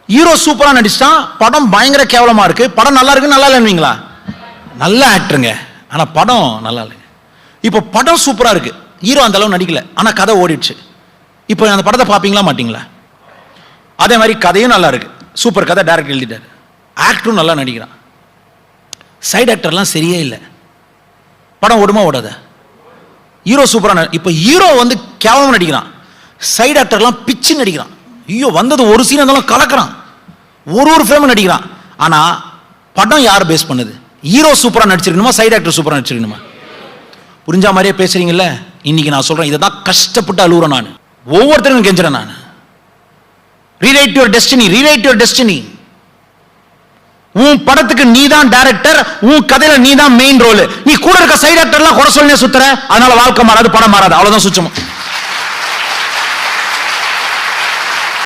Hero சூப்பரா நடிச்சிட்டான், படம் பயங்கர கேவலமா இருக்கு. படம் நல்லா இருக்கு, நல்லா இல்லைங்களா? நல்ல ஆக்டருங்க, ஆனா படம் நல்லா இல்லைங்க. இப்போ படம் சூப்பரா இருக்கு, ஹீரோ அந்த அளவு நடிக்கல, ஆனா கதை ஓடிடுச்சு. இப்போ அந்த படத்தை பார்ப்பீங்களா மாட்டீங்களா? அதே மாதிரி கதையும் நல்லா இருக்கு, சூப்பர் கதை, டைரக்டர் எழுதிட்டாரு, ஆக்டரும் நல்லா நடிக்கிறான், சைடு ஆக்டர்லாம் சரியே இல்லை, படம் ஓடுமா ஓடாத? ஹீரோ சூப்பரா, இப்போ ஹீரோ வந்து கேவலமா நடிக்கிறான், சைடு ஆக்டர்லாம் பிச்சு நடிக்கிறான். ஐயோ, வந்தது ஒரு சீன் இருந்தாலும் கலக்கிறான், ஒரு ஃப்ரேம் நடிக்கிறான். ஆனா படம் யார் பேஸ் பண்ணுது? ஹீரோ சூப்பரா நடிச்சிருக்கணுமா, சைடு ஆக்டர் சூப்பரா நடிச்சிருக்கணுமா? புரிஞ்சா மாதிரியே பேசுறீங்கல்ல. இன்னைக்கு நான் சொல்றேன், இதை தான் கஷ்டப்பட்டு அழுகுறேன் நான், ஒவ்வொருத்தரும் கெஞ்சுறேன் நான். Rewrite your destiny, rewrite your destiny. உன் படத்துக்கு நீ தான் டைரக்டர், உன் கதையில நீ தான் மெயின் ரோல். நீ கூட இருக்க சைடு ஆக்டர்லாம் குறை சொல்லனே சுத்துற, அதனால வாழ்க்கை மாறாது, படம் மாறாது, அவ்வளவுதான் சுச்சம்.